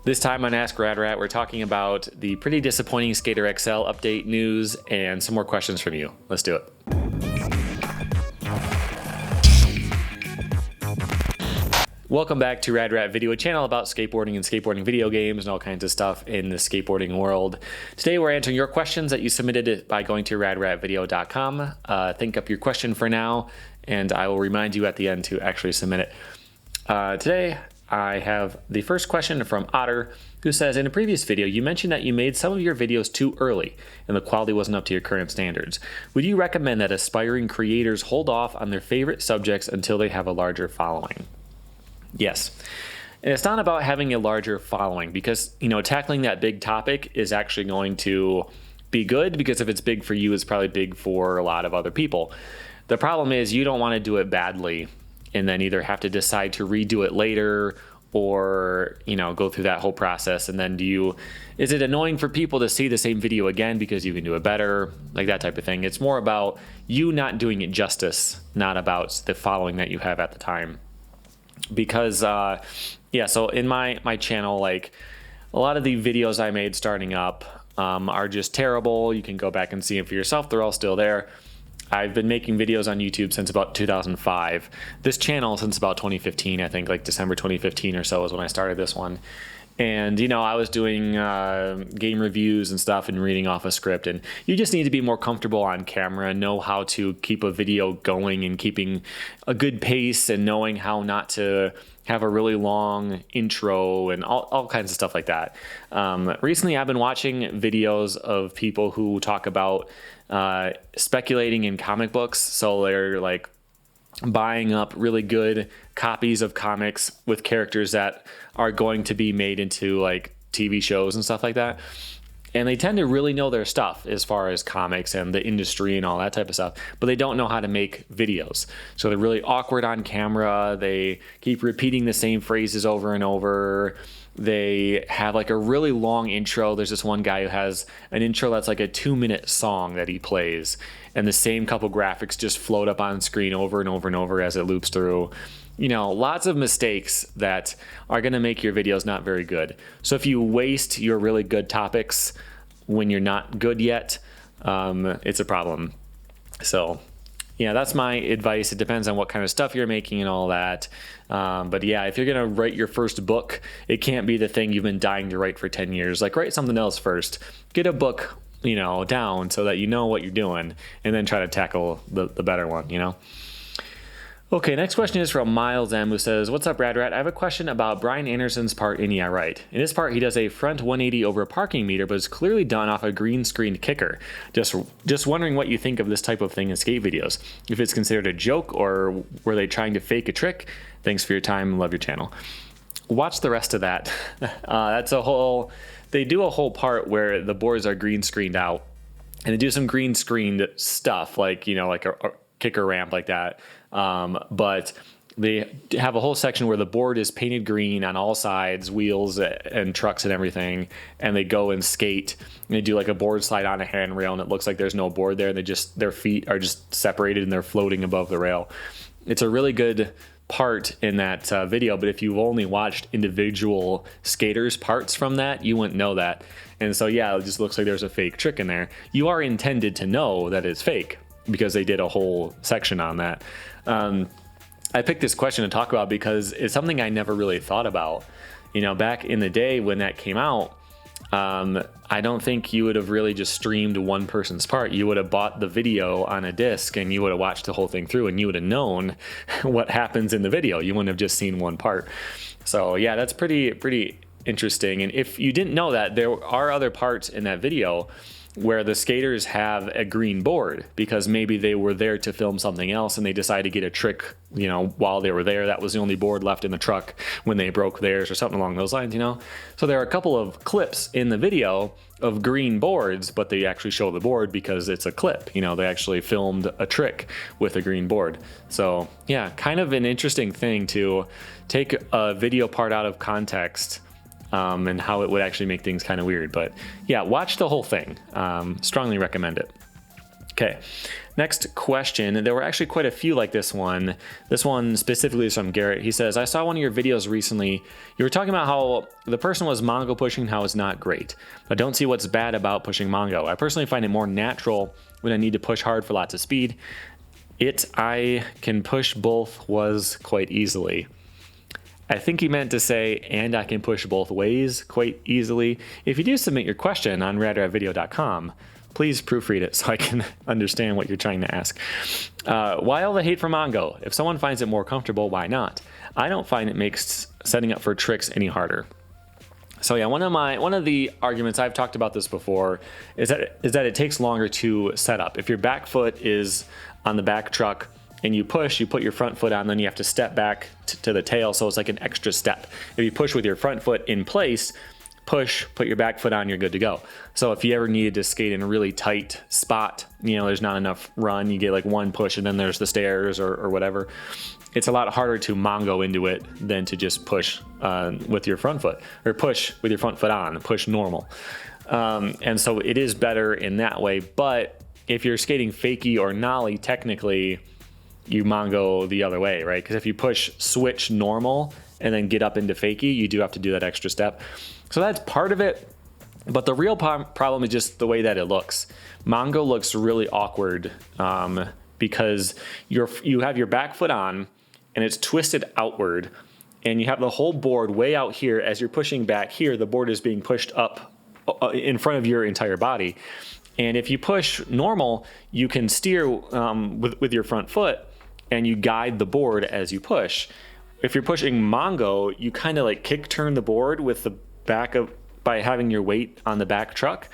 This time on Ask Rad Rat, we're talking about the pretty disappointing SkaterXL update news and some more questions from you. Let's do it. Welcome back to Rad Rat Video, a channel about skateboarding and skateboarding video games and all kinds of stuff in the skateboarding world. Today we're answering your questions that you submitted by going to radratvideo.com. Think up your question for now, and I will remind you at the end to actually submit it. Today I have the first question from Otter, who says, in a previous video, you mentioned that you made some of your videos too early and the quality wasn't up to your current standards. Would you recommend that aspiring creators hold off on their favorite subjects until they have a larger following? Yes. And it's not about having a larger following because, tackling that big topic is actually going to be good because if it's big for you, it's probably big for a lot of other people. The problem is you don't want to do it badly and then either have to decide to redo it later or, go through that whole process. And then is it annoying for people to see the same video again because you can do it better, like that type of thing. It's more about you not doing it justice, not about the following that you have at the time. Because, so in my channel, like a lot of the videos I made starting up are just terrible. You can go back and see them for yourself. They're all still there. I've been making videos on YouTube since about 2005. This channel since about 2015, I think like December 2015 or so is when I started this one. And, I was doing game reviews and stuff and reading off a script. And you just need to be more comfortable on camera and know how to keep a video going and keeping a good pace and knowing how not to have a really long intro and all kinds of stuff like that. Recently, I've been watching videos of people who talk about speculating in comic books. So they're like buying up really good copies of comics with characters that are going to be made into like TV shows and stuff like that. And they tend to really know their stuff as far as comics and the industry and all that type of stuff, but they don't know how to make videos. So they're really awkward on camera. They keep repeating the same phrases over and over. They have like a really long intro. There's this one guy who has an intro that's like a 2-minute song that he plays, and the same couple graphics just float up on screen over and over and over as it loops through. Lots of mistakes that are going to make your videos not very good. So if you waste your really good topics when you're not good yet, it's a problem. So yeah, that's my advice. It depends on what kind of stuff you're making and all that. But yeah, if you're going to write your first book, it can't be the thing you've been dying to write for 10 years. Like, write something else first. Get a book, down so that you know what you're doing, and then try to tackle the better one, Okay, next question is from Miles M, who says, what's up, Rad Rat? I have a question about Brian Anderson's part in Yeah Right. In this part, he does a front 180 over a parking meter, but it's clearly done off a green screened kicker. Just wondering what you think of this type of thing in skate videos. If it's considered a joke or were they trying to fake a trick? Thanks for your time. Love your channel. Watch the rest of that. They do a whole part where the boards are green screened out, and they do some green screened stuff like, like a kicker ramp like that. But they have a whole section where the board is painted green on all sides, wheels and trucks and everything. And they go and skate and they do like a board slide on a handrail, and it looks like there's no board there. And their feet are just separated and they're floating above the rail. It's a really good part in that video, but if you've only watched individual skaters parts from that, you wouldn't know that. And so yeah, it just looks like there's a fake trick in there. You are intended to know that it's fake because they did a whole section on that. I picked this question to talk about because it's something I never really thought about. Back in the day when that came out, I don't think you would have really just streamed one person's part. You would have bought the video on a disc and you would have watched the whole thing through, and you would have known what happens in the video. You wouldn't have just seen one part. So yeah, that's pretty interesting. And if you didn't know that, there are other parts in that video where the skaters have a green board because maybe they were there to film something else and they decided to get a trick, while they were there. That was the only board left in the truck when they broke theirs or something along those lines, So there are a couple of clips in the video of green boards, but they actually show the board because it's a clip. They actually filmed a trick with a green board. So yeah, kind of an interesting thing to take a video part out of context and how it would actually make things kind of weird. But yeah, watch the whole thing. Strongly recommend it. Okay, next question. There were actually quite a few like this one. This one specifically is from Garrett. He says, I saw one of your videos recently. You were talking about how the person was mongo pushing, how it's not great. I don't see what's bad about pushing mongo. I personally find it more natural when I need to push hard for lots of speed. I can push both was quite easily. I think he meant to say, and I can push both ways quite easily. If you do submit your question on radratvideo.com, please proofread it so I can understand what you're trying to ask. Why all the hate for mongo? If someone finds it more comfortable, why not? I don't find it makes setting up for tricks any harder. So yeah, one of the arguments, I've talked about this before, is that it takes longer to set up. If your back foot is on the back truck and you push, you put your front foot on, then you have to step back to the tail, so it's like an extra step. If you push with your front foot in place, push, put your back foot on, you're good to go. So if you ever needed to skate in a really tight spot, there's not enough run, you get like one push and then there's the stairs or whatever. It's a lot harder to mongo into it than to just push with your front foot, or push with your front foot on, push normal. And so it is better in that way, but if you're skating fakie or nollie, technically you mongo the other way, right? Because if you push switch normal and then get up into fakie, you do have to do that extra step. So that's part of it, but the real problem is just the way that it looks. Mongo looks really awkward because you have your back foot on and it's twisted outward, and you have the whole board way out here. As you're pushing back here, the board is being pushed up in front of your entire body. And if you push normal, you can steer with your front foot and you guide the board as you push. If you're pushing mongo, you kind of like kick turn the board with the back by having your weight on the back truck,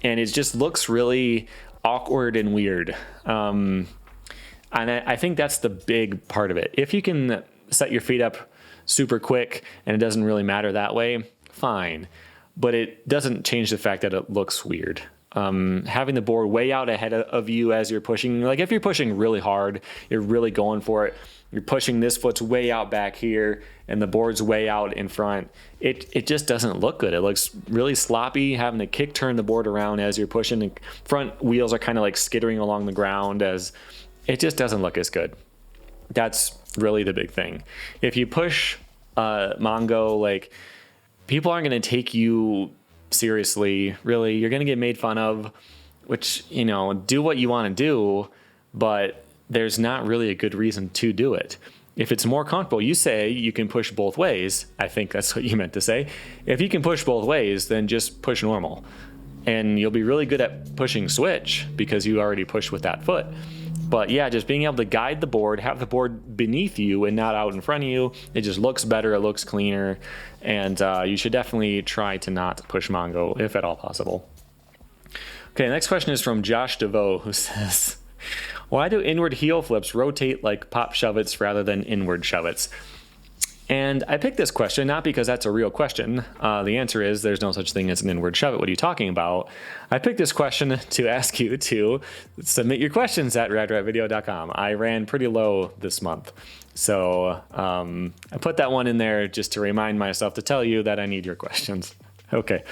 and it just looks really awkward and weird. And I think that's the big part of it. If you can set your feet up super quick and it doesn't really matter that way, fine. But it doesn't change the fact that it looks weird. Having the board way out ahead of you as you're pushing, like if you're pushing really hard, you're really going for it, you're pushing this foot's way out back here and the board's way out in front, it just doesn't look good. It looks really sloppy, having to kick turn the board around as you're pushing. The front wheels are kind of like skittering along the ground, as it just doesn't look as good. That's really the big thing. If you push mongo, like, people aren't going to take you seriously, really. You're going to get made fun of, which, do what you want to do, but there's not really a good reason to do it. If it's more comfortable, you say you can push both ways. I think that's what you meant to say. If you can push both ways, then just push normal. And you'll be really good at pushing switch because you already pushed with that foot. But yeah, just being able to guide the board, have the board beneath you and not out in front of you, it just looks better, it looks cleaner, and you should definitely try to not push mongo if at all possible. Okay, next question is from Josh DeVoe, who says, why do inward heel flips rotate like pop shove-its rather than inward shove-its? And I picked this question not because that's a real question. The answer is there's no such thing as an inward shove-it. What are you talking about? I picked this question to ask you to submit your questions at radratvideo.com. I ran pretty low this month. So I put that one in there just to remind myself to tell you that I need your questions. Okay.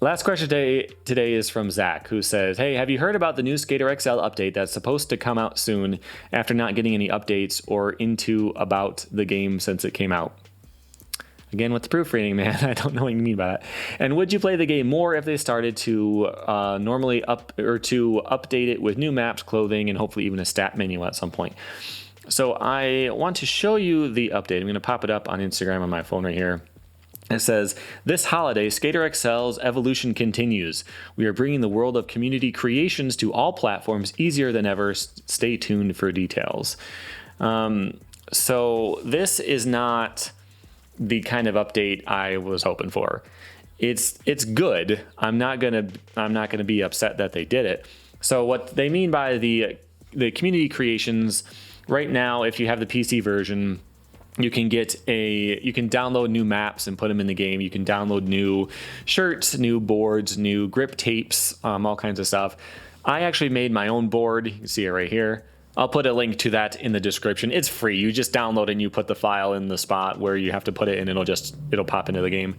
Last question today is from Zach, who says, hey, have you heard about the new SkaterXL update that's supposed to come out soon after not getting any updates or into about the game since it came out? Again, with the proofreading, man, I don't know what you mean by that. And would you play the game more if they started to update it with new maps, clothing, and hopefully even a stat menu at some point? So I want to show you the update. I'm going to pop it up on Instagram on my phone right here. It says, this holiday, SkaterXL's evolution continues. We are bringing the world of community creations to all platforms easier than ever. Stay tuned for details. So this is not the kind of update I was hoping for. It's good. I'm not gonna be upset that they did it. So what they mean by the community creations, right now, if you have the PC version, you can download new maps and put them in the game. You can download new shirts, new boards, new grip tapes, all kinds of stuff. I actually made my own board. You can see it right here. I'll put a link to that in the description. It's free. You just download it and you put the file in the spot where you have to put it, and it'll pop into the game.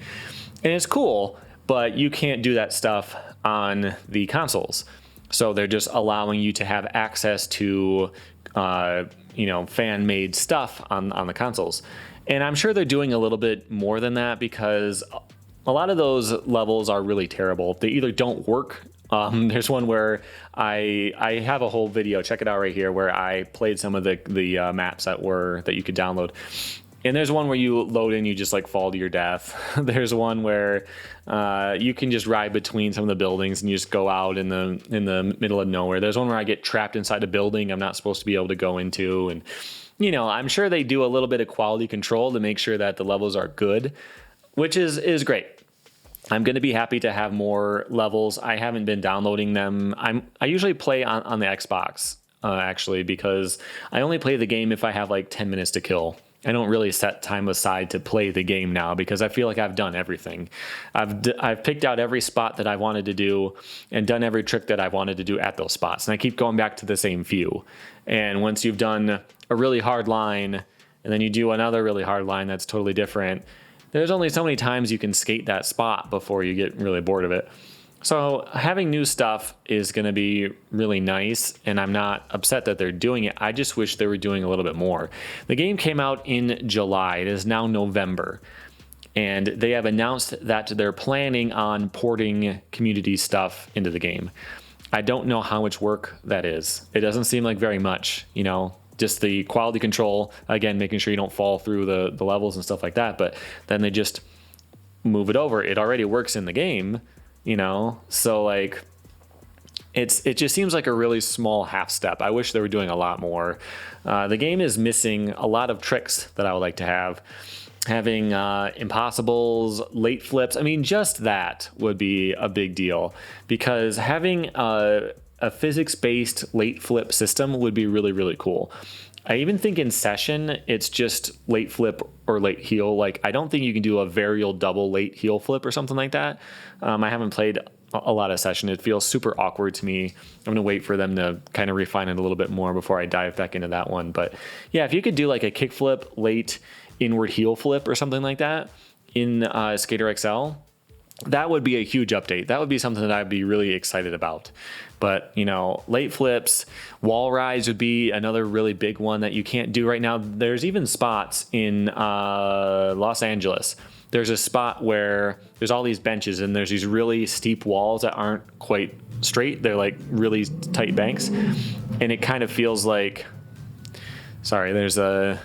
And it's cool, but you can't do that stuff on the consoles. So they're just allowing you to have access to, fan-made stuff on the consoles. And I'm sure they're doing a little bit more than that, because a lot of those levels are really terrible. They either don't work. There's one where I have a whole video, check it out right here, where I played some of the maps that you could download. And there's one where you load in, you just like fall to your death. There's one where you can just ride between some of the buildings and you just go out in the middle of nowhere. There's one where I get trapped inside a building I'm not supposed to be able to go into. And, I'm sure they do a little bit of quality control to make sure that the levels are good, which is great. I'm going to be happy to have more levels. I haven't been downloading them. I usually play on the Xbox, actually, because I only play the game if I have like 10 minutes to kill. I don't really set time aside to play the game now, because I feel like I've done everything. I've picked out every spot that I wanted to do and done every trick that I wanted to do at those spots. And I keep going back to the same few. And once you've done a really hard line and then you do another really hard line that's totally different, there's only so many times you can skate that spot before you get really bored of it. So having new stuff is going to be really nice, and I'm not upset that they're doing it. I just wish they were doing a little bit more. The game came out in July. It is now November, and they have announced that they're planning on porting community stuff into the game. I don't know how much work that is. It doesn't seem like very much, just the quality control, again, making sure you don't fall through the levels and stuff like that, but then they just move it over. It already works in the game. So like it just seems like a really small half step. I wish they were doing a lot more. The game is missing a lot of tricks that I would like to have. Having impossibles, late flips. I mean, just that would be a big deal, because having a physics-based late flip system would be really, really cool. I even think in session, it's just late flip or late heel. Like, I don't think you can do a varial double late heel flip or something like that. I haven't played a lot of session. It feels super awkward to me. I'm going to wait for them to kind of refine it a little bit more before I dive back into that one. But yeah, if you could do like a kick flip, late inward heel flip or something like that in SkaterXL, that would be a huge update. That would be something that I'd be really excited about. But, late flips, wall rides would be another really big one that you can't do right now. There's even spots in Los Angeles. There's a spot where there's all these benches and there's these really steep walls that aren't quite straight. They're like really tight banks. And it kind of feels like, there's a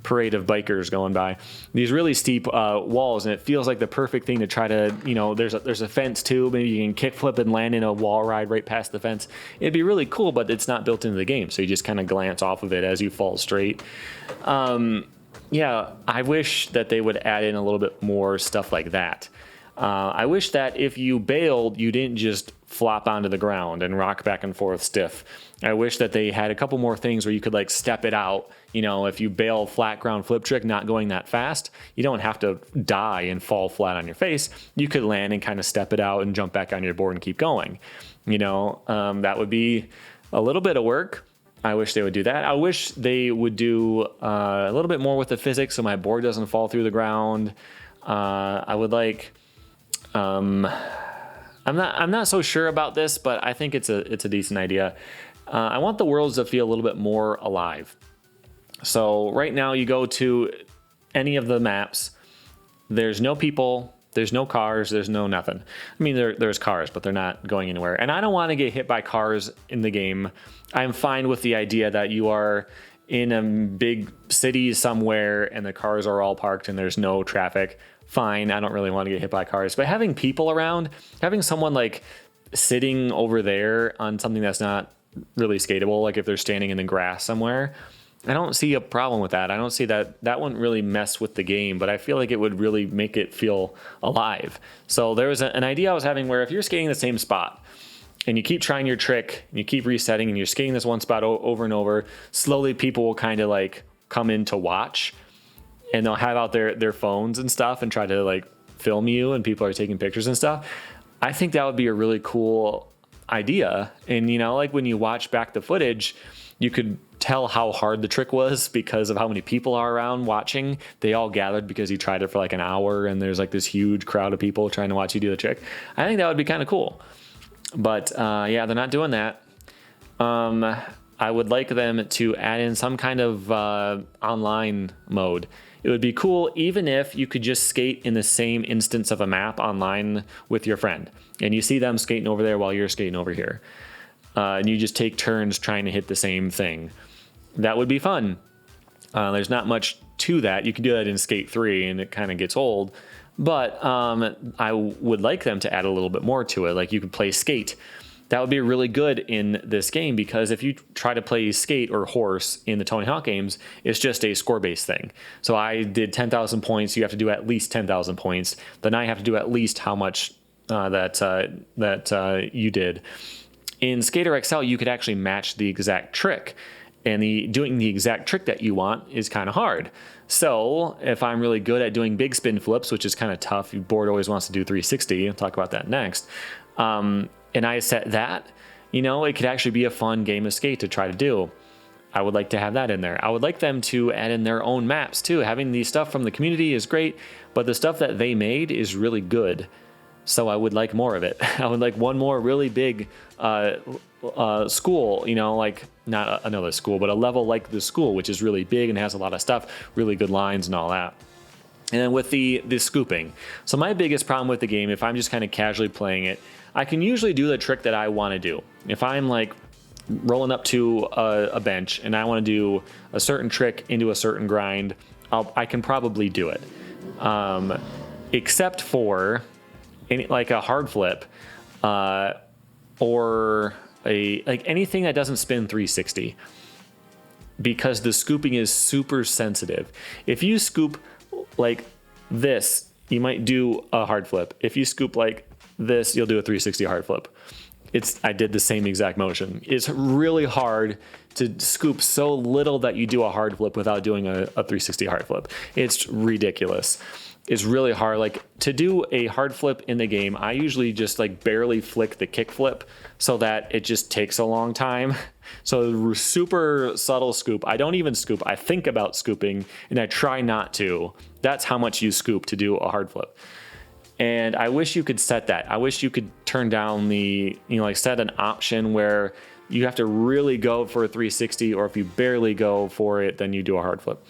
parade of bikers going by, these really steep walls, and it feels like the perfect thing to try to, there's a fence too. Maybe you can kick flip and land in a wall ride right past the fence. It'd be really cool, but it's not built into the game, so you just kind of glance off of it as you fall straight. Yeah, I wish that they would add in a little bit more stuff like that. I wish that if you bailed, you didn't just flop onto the ground and rock back and forth stiff. I wish that they had a couple more things where you could like step it out. If you bail flat ground flip trick, not going that fast, you don't have to die and fall flat on your face. You could land and kind of step it out and jump back on your board and keep going. That would be a little bit of work. I wish they would do that. I wish they would do a little bit more with the physics so my board doesn't fall through the ground. I would like... I'm not so sure about this, but I think it's a decent idea. I want the worlds to feel a little bit more alive. So right now you go to any of the maps, there's no people, there's no cars, there's no nothing. I mean, there's cars, but they're not going anywhere. And I don't want to get hit by cars in the game. I'm fine with the idea that you are in a big city somewhere and the cars are all parked and there's no traffic. Fine, I don't really want to get hit by cars. But having people around, having someone like sitting over there on something that's not really skatable, like if they're standing in the grass somewhere, I don't see a problem with that. I don't see that wouldn't really mess with the game, but I feel like it would really make it feel alive. So there was an idea I was having where if you're skating the same spot and you keep trying your trick and you keep resetting and you're skating this one spot over and over, slowly people will kind of like come in to watch, and they'll have out their phones and stuff and try to like film you, and people are taking pictures and stuff. I think that would be a really cool idea. And like when you watch back the footage, you could tell how hard the trick was because of how many people are around watching. They all gathered because you tried it for like an hour and there's like this huge crowd of people trying to watch you do the trick. I think that would be kind of cool. But yeah, they're not doing that. I would like them to add in some kind of online mode. It would be cool even if you could just skate in the same instance of a map online with your friend, and you see them skating over there while you're skating over here, and you just take turns trying to hit the same thing. That would be fun. There's not much to that. You could do that in Skate 3 and it kind of gets old, but I would like them to add a little bit more to it. Like you could play Skate. That would be really good in this game, because if you try to play Skate or Horse in the Tony Hawk games, it's just a score-based thing. So I did 10,000 points. You have to do at least 10,000 points. Then I have to do at least how much that you did. In SkaterXL, you could actually match the exact trick, and doing the exact trick that you want is kind of hard. So if I'm really good at doing big spin flips, which is kind of tough, your board always wants to do 360. I'll talk about that next. And I set that, it could actually be a fun game of Skate to try to do. I would like to have that in there. I would like them to add in their own maps too. Having the stuff from the community is great, but the stuff that they made is really good. So I would like more of it. I would like one more really big school, like not another school, but a level like the school, which is really big and has a lot of stuff, really good lines and all that. And then with the scooping. So my biggest problem with the game, if I'm just kind of casually playing it, I can usually do the trick that I want to do. If I'm like rolling up to a bench and I want to do a certain trick into a certain grind, I can probably do it. Except for like a hard flip or anything that doesn't spin 360, because the scooping is super sensitive. If you scoop like this, you might do a hard flip. If you scoop like this, you'll do a 360 hard flip. I did the same exact motion. It's really hard to scoop so little that you do a hard flip without doing a 360 hard flip. It's ridiculous. It's really hard. Like to do a hard flip in the game, I usually just like barely flick the kick flip so that it just takes a long time. So super subtle scoop. I don't even scoop. I think about scooping and I try not to. That's how much you scoop to do a hard flip. And I wish you could set that. I wish you could turn down set an option where you have to really go for a 360, or if you barely go for it, then you do a hard flip.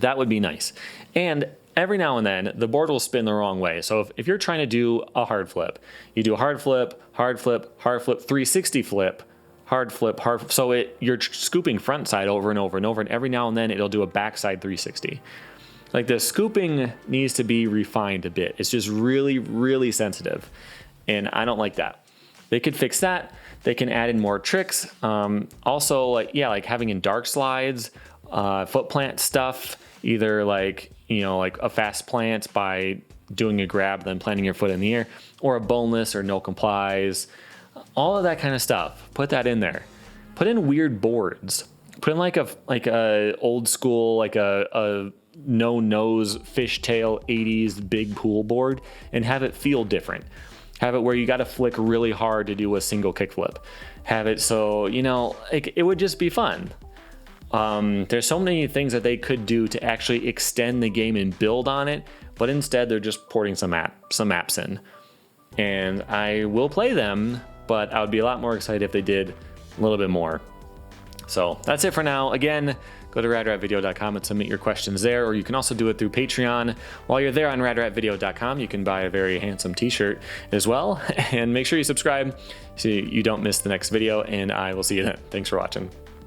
That would be nice. And every now and then, the board will spin the wrong way. So if you're trying to do a hard flip, you do a hard flip, hard flip, hard flip, 360 flip, hard flip, hard flip. So you're scooping front side over and over and over, and every now and then it'll do a backside 360. Like the scooping needs to be refined a bit. It's just really, really sensitive. And I don't like that. They could fix that. They can add in more tricks. Also, like having in dark slides, foot plant stuff, either like a fast plant by doing a grab, then planting your foot in the air, or a boneless or no complies, all of that kind of stuff. Put that in there. Put in weird boards. Put in like a old school, like a no nose fishtail 80s big pool board, and have it feel different. Have it where you got to flick really hard to do a single kickflip. Have it so it would just be fun. There's so many things that they could do to actually extend the game and build on it, but instead they're just porting some maps in. And I will play them, but I would be a lot more excited if they did a little bit more. So that's it for now. Again, go to radratvideo.com and submit your questions there, or you can also do it through Patreon. While you're there on radratvideo.com, you can buy a very handsome t-shirt as well. And make sure you subscribe so you don't miss the next video, and I will see you then. Thanks for watching.